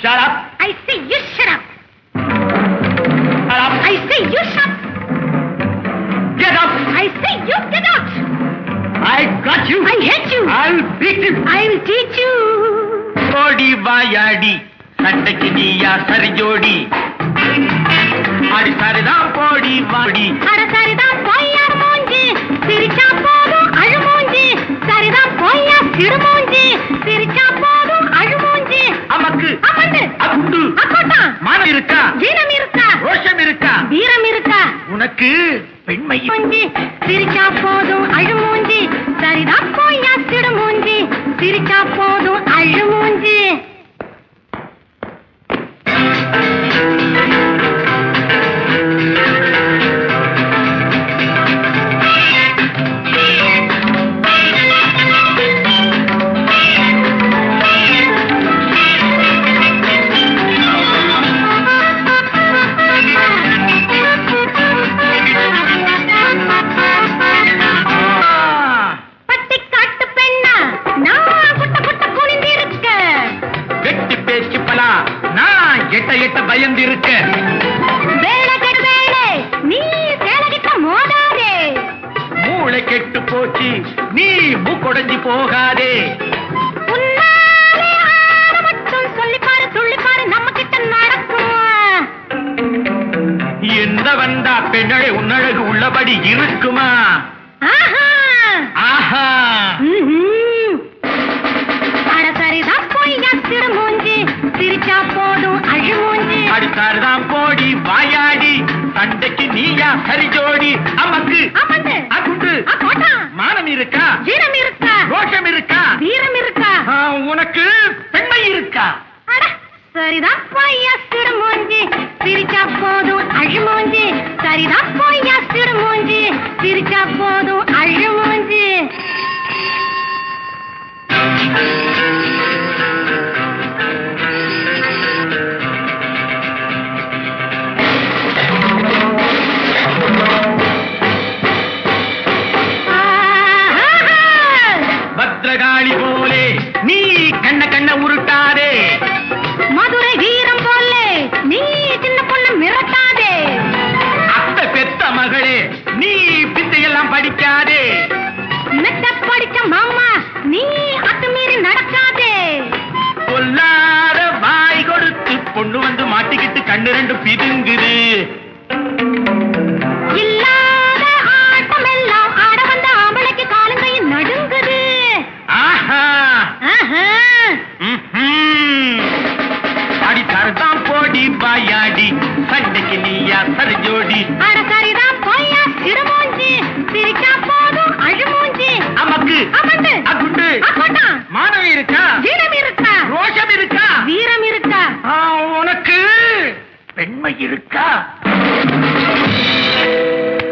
Shut up. I say you shut up. Shut up. I say you shut. Get up. I say you get out. I got you. I hate you. I'll beat you. I will teach you. ஓடி வாயாடி சண்டைக்கு நீயா சரி ஜோடி அடி சரிதான் போடி வாடி அட சரிதான் போய்யா மூஞ்சி சிரிச்சா போதும் அழுமூஞ்சி சரிதான் போய்யா சிடுமூஞ்சி சிரிச்சா போதும் அழுமூஞ்சி அமக்கு அமண்டு அகுண்டு அக்கோட்டா மானம் இருக்கா வீரம் இருக்கா ரோஷம் இருக்கா வீரம் இருக்கா உனக்கு பெண்மை மூஞ்சி சிரிச்சா போதும் அழுமூஞ்சி சரிதான் போய்யா சிடுமூஞ்சி சிரிச்சா போதும் அழுமூஞ்சி எட்ட பயந்து இருக்க வேலை கெடு வேலை நீ சேலகிட்ட மோதாதே மூளை கெட்டு போச்சு நீ மூக்கொடைஞ்சி போகாதே உன்னாலே ஆட மட்டும் சொல்லிப்பாரு துள்ளிப்பாரு நம்ம கிட்ட நடக்கும் எந்த வந்தா பெண்ணழை உன்னழகு உள்ளபடி இருக்குமா ஆஹா ஆஹா அட சரிதான் போய்யா சிடுமூஞ்சி சிரிச்சா போதும் அழுமூஞ்சி அடித்தாருதான் போடி வாயாடி சண்டைக்கு நீயா சரி ஜோடி அமக்கு அமண்டு அகுண்டு அக்கோட்டா மானம் இருக்கா வீரம் இருக்கா ரோஷம் இருக்கா வீரம் இருக்கா உனக்கு பெண்மை இருக்கா அட சரிதான் போய்யா சிடுமூஞ்சி சிரிச்சா போதும் அழுமூஞ்சி சரிதான் போய்யா சிடுமூஞ்சி சிரிச்சா போதும் அழுமூஞ்சி பத்ரகாளி போலே நீ கண்ண கண்ண உருட்டாதே மதுரை வீரம் போலே நீ சின்ன பொண்ணு மிரட்டாதே அத்தை பெத்த மகளே நீ பித்தையெல்லாம் படிக்காதே மெத்த படிச்ச மாமா நீ அத்துமீறி நடக்காதே சொல்லாத வாய் கொடுத்து பொண்ணு வந்து மாட்டிக்கிட்டு கண்ணு ரெண்டு பிதுங்குது இல்லாத ஆட்டம் எல்லாம் ஆட வந்த ஆம்பளைக்கு காலங்கையும் நடுங்குது ஆஹா அடி தரதான் போடி வாயாடி சண்டைக்கு நீயா சரி ஜோடி அட சரிதான் போய்யா சிடுமூஞ்சி சிரிச்சா போதும் அழுமூஞ்சி அமக்கு அமண்டு அகுண்டு அக்கோட்டா மானம் இருக்கா வீரம் இருக்கா ரோஷம் இருக்கா வீரம் இருக்கா உனக்கு பெண்மை இருக்கா